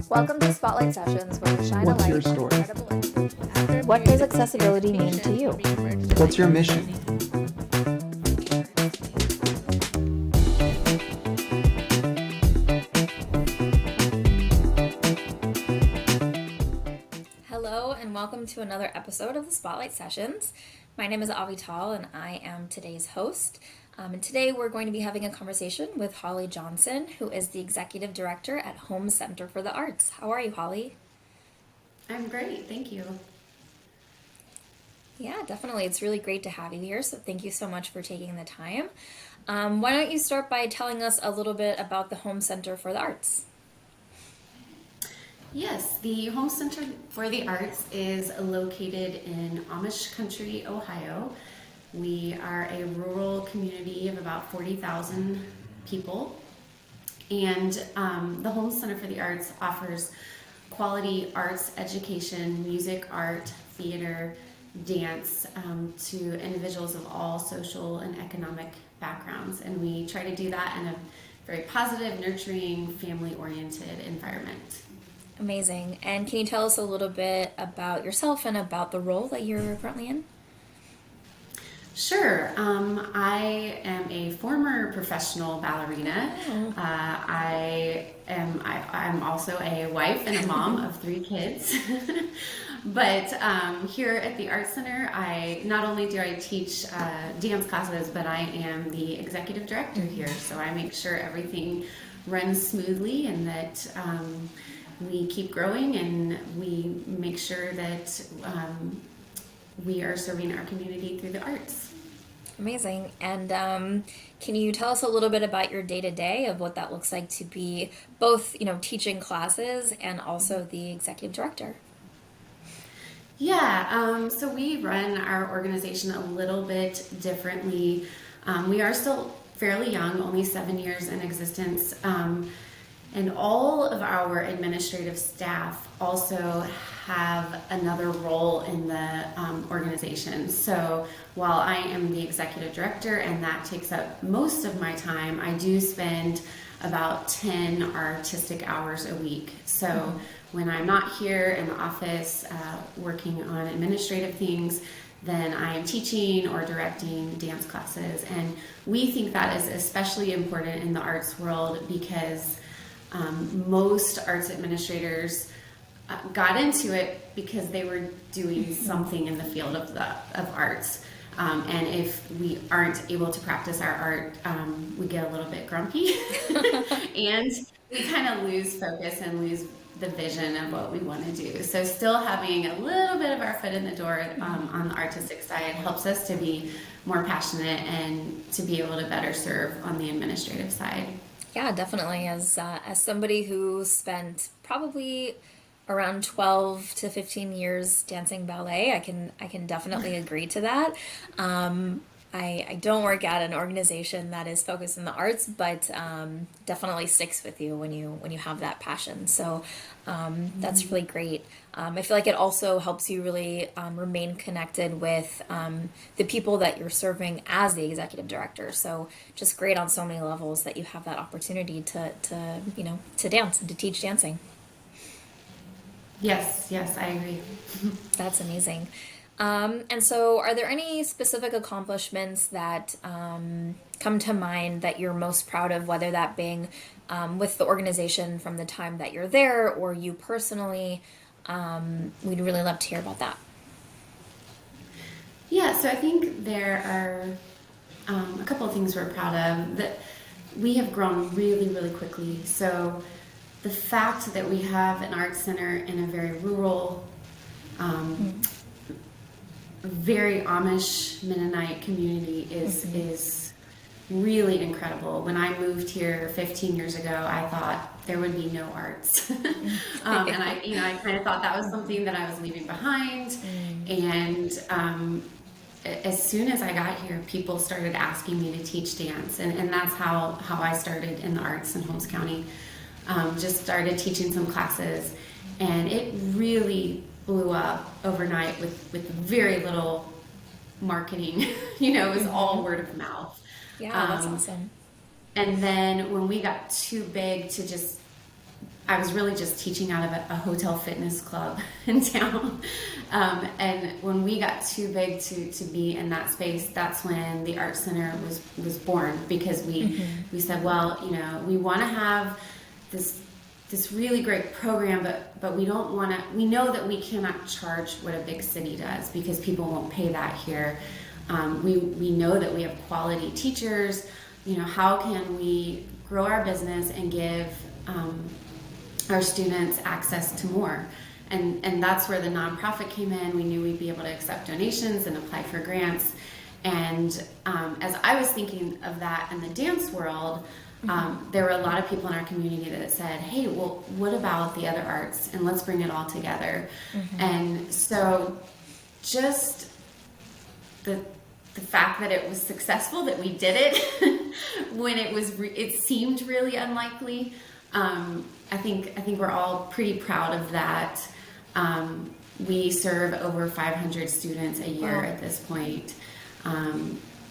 Welcome to Spotlight Sessions, where we shine What's a light your story? on incredible impact. What does accessibility mean to you? What's your mission? Hello, and welcome to another episode of the Spotlight Sessions. My name is Avital, and I am today's host. And today we're going to be having a conversation with Holley Johnson, who is the Executive Director at Holmes Center for the Arts. How are you, Holley? I'm great, thank you. Yeah, definitely. It's really great to have you here, so thank you so much for taking the time. Why don't you start by telling us a little bit about the Holmes Center for the Arts? Yes, the Holmes Center for the Arts is located in Amish Country, Ohio. We are a rural community of about 40,000 people, and the Holmes Center for the Arts offers quality arts education, music, art, theater, dance to individuals of all social and economic backgrounds, and we try to do that in a very positive, nurturing, family-oriented environment. Amazing. And can you tell us a little bit about yourself and about the role that you're currently in? Sure. I am a former professional ballerina. I'm also a wife and a mom of 3 kids. But here at the Art Center, I not only do I teach dance classes, but I am the executive director here. So I make sure everything runs smoothly and that we keep growing, and we make sure that we are serving our community through the arts. Amazing. And can you tell us a little bit about your day-to-day of what that looks like to be both, teaching classes and also the executive director? Yeah, so we run our organization a little bit differently. We are still fairly young, only 7 years in existence. And all of our administrative staff also have another role in the organization. So while I am the executive director and that takes up most of my time, I do spend about 10 artistic hours a week. So when I'm not here in the office working on administrative things, then I am teaching or directing dance classes. And we think that is especially important in the arts world because most arts administrators got into it because they were doing something in the field of arts. And if we aren't able to practice our art, we get a little bit grumpy and we kind of lose focus and lose the vision of what we want to do. So still having a little bit of our foot in the door on the artistic side helps us to be more passionate and to be able to better serve on the administrative side. Yeah, definitely. As somebody who spent probably around 12 to 15 years dancing ballet, I can definitely agree to that. I don't work at an organization that is focused in the arts, but definitely sticks with you when you have that passion. So that's really great. I feel like it also helps you really remain connected with the people that you're serving as the executive director. So just great on so many levels that you have that opportunity to dance and to teach dancing. Yes, I agree. That's amazing. And so are there any specific accomplishments that come to mind that you're most proud of, whether that being with the organization from the time that you're there or you personally? We'd really love to hear about that. Yeah, so I think there are a couple of things we're proud of. That we have grown really, really quickly. So the fact that we have an art center in a very rural, very Amish Mennonite community is really incredible. When I moved here 15 years ago, I thought there would be no arts. And I kind of thought that was something that I was leaving behind. And as soon as I got here, people started asking me to teach dance. And that's how I started in the arts in Holmes County. Just started teaching some classes, and it really blew up overnight with very little marketing. It was all word of mouth. Yeah, that's awesome. And then when we got too big to just, I was really just teaching out of a hotel fitness club in town. And when we got too big to be in that space, that's when the Art Center was born, because we said, well, you know, we want to have this really great program, but we don't want to, we know that we cannot charge what a big city does because people won't pay that here. We know that we have quality teachers. You know, how can we grow our business and give our students access to more? And that's where the nonprofit came in. We knew we'd be able to accept donations and apply for grants. And as I was thinking of that in the dance world, there were a lot of people in our community that said, hey, well, what about the other arts? And let's bring it all together. And so just the fact that it was successful, that we did it when it seemed really unlikely. I think we're all pretty proud of that. We serve over 500 students a year at this point.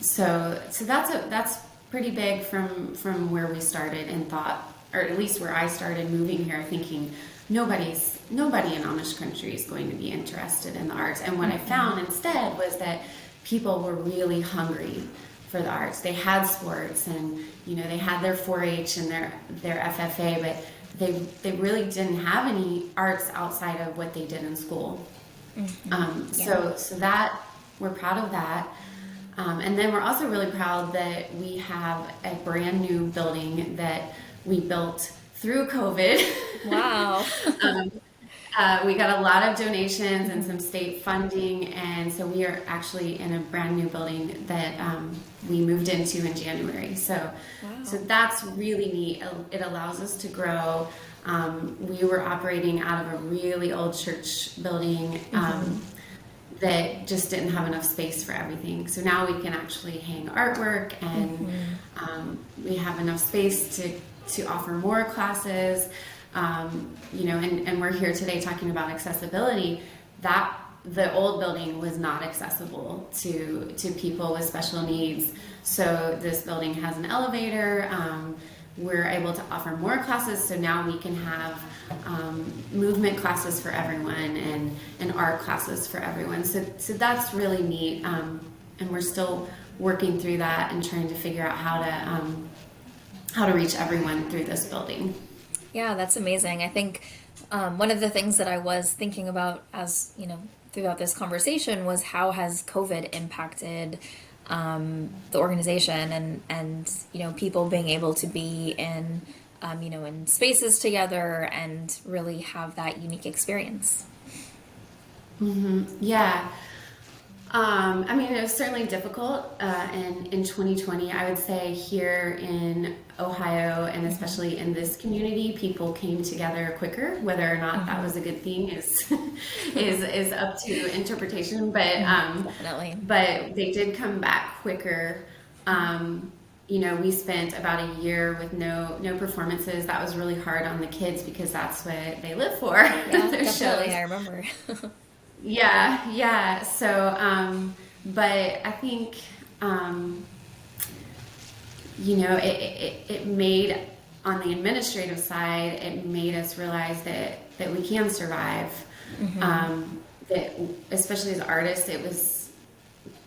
So that's pretty big from where we started and thought, or at least where I started moving here, thinking nobody in Amish country is going to be interested in the arts. And what I found instead was that people were really hungry for the arts. They had sports, and you know, they had their 4-H and their FFA, but they really didn't have any arts outside of what they did in school. So that we're proud of that. And then we're also really proud that we have a brand new building that we built through COVID. Wow. We got a lot of donations and some state funding, and so we are actually in a brand new building that we moved into in January. So that's really neat. It allows us to grow. We were operating out of a really old church building that just didn't have enough space for everything. So now we can actually hang artwork, and we have enough space to offer more classes. You know, and we're here today talking about accessibility. That the old building was not accessible to people with special needs. So this building has an elevator. We're able to offer more classes. So now we can have movement classes for everyone and art classes for everyone. So that's really neat. And we're still working through that and trying to figure out how to reach everyone through this building. Yeah, that's amazing. I think one of the things that I was thinking about, as you know, throughout this conversation, was how has COVID impacted the organization and you know, people being able to be in you know, in spaces together and really have that unique experience. Yeah. I mean, it was certainly difficult in 2020. I would say here in Ohio, and especially in this community, people came together quicker. Whether or not that was a good thing is is up to interpretation. But Definitely. but they did come back quicker. You know, we spent about a year with no performances. That was really hard on the kids because that's what they live for. Yeah, their definitely. shows. I remember. Yeah. So, but I think, you know, it made, on the administrative side, it made us realize that we can survive. That especially as artists, it was,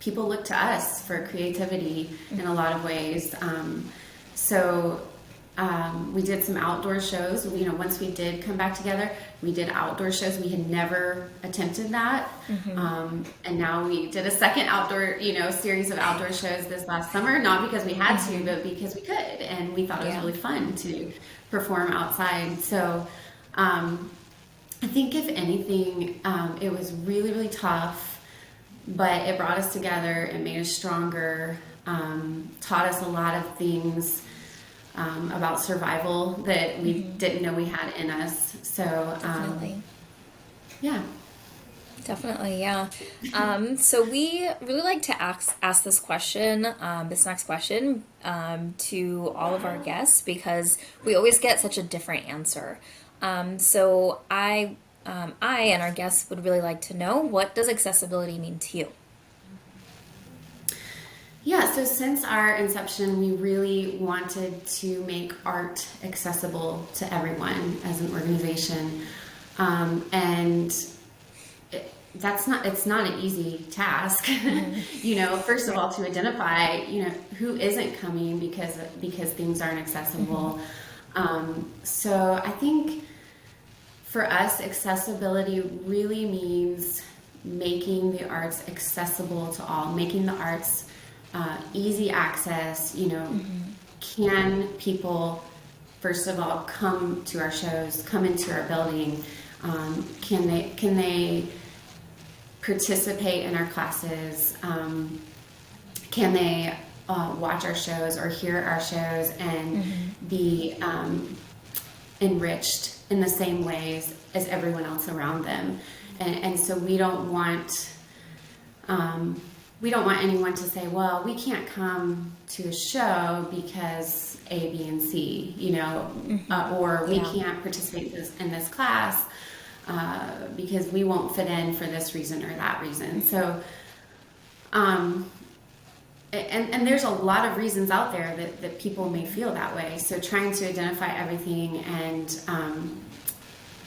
people look to us for creativity in a lot of ways. So we did some outdoor shows. You know, once we did come back together, we did outdoor shows. We had never attempted that. And now we did a second outdoor, you know, series of outdoor shows this last summer, not because we had to, but because we could. And we thought it was really fun to perform outside. So I think if anything, it was really, really tough, but it brought us together. It made us stronger, taught us a lot of things about survival that we didn't know we had in us. So, Definitely. Yeah. Definitely, yeah. So we really like to ask this question, this next question, to all of our guests because we always get such a different answer. So I and our guests would really like to know, what does accessibility mean to you? Yeah, so since our inception, we really wanted to make art accessible to everyone as an organization. And it's not an easy task. First of all, to identify, who isn't coming because things aren't accessible. So I think for us, accessibility really means making the arts accessible to all, making the arts easy access. Can people, first of all, come to our shows, come into our building? Can they participate in our classes? Can they watch our shows or hear our shows and be enriched in the same ways as everyone else around them? And so we don't want anyone to say, well, we can't come to a show because A, B, and C, or we can't participate in this class because we won't fit in for this reason or that reason. So, and there's a lot of reasons out there that people may feel that way. So trying to identify everything and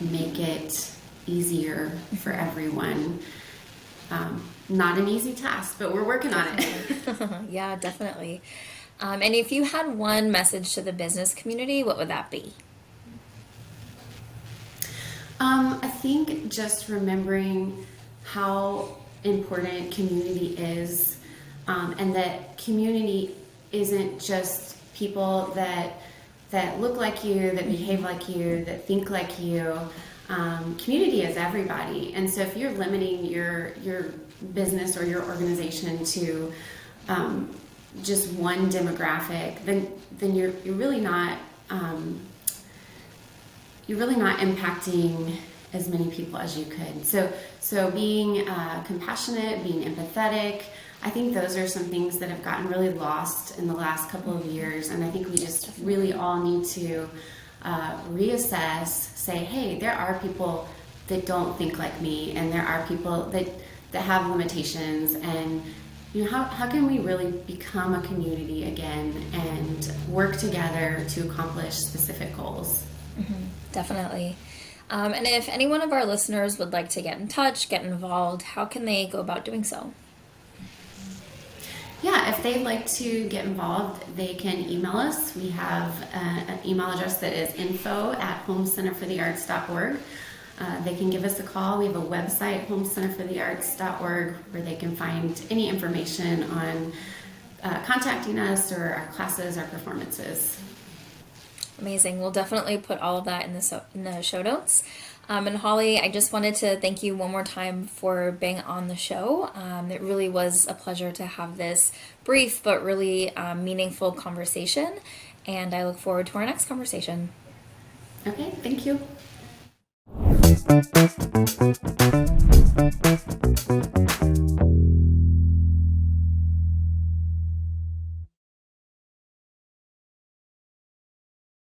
make it easier for everyone. Not an easy task, but we're working on it. Yeah, definitely. And if you had one message to the business community, what would that be? I think just remembering how important community is, and that community isn't just people that look like you, that behave like you, that think like you. Community is everybody, and so if you're limiting your business or your organization to just one demographic, then you're really not impacting as many people as you could. So being compassionate, being empathetic, I think those are some things that have gotten really lost in the last couple of years, and I think we just really all need to reassess, say, hey, there are people that don't think like me, and there are people that have limitations, and how can we really become a community again and work together to accomplish specific goals? Definitely. And if any one of our listeners would like to get in touch, get involved, how can they go about doing so? Yeah, if they'd like to get involved, they can email us. We have an email address that is info@holmescenterforthearts.org. They can give us a call. We have a website, holmescenterforthearts.org, where they can find any information on contacting us or our classes, our performances. Amazing. We'll definitely put all of that in the show notes. And Holly, I just wanted to thank you one more time for being on the show. It really was a pleasure to have this brief but really meaningful conversation, and I look forward to our next conversation. Okay, thank you.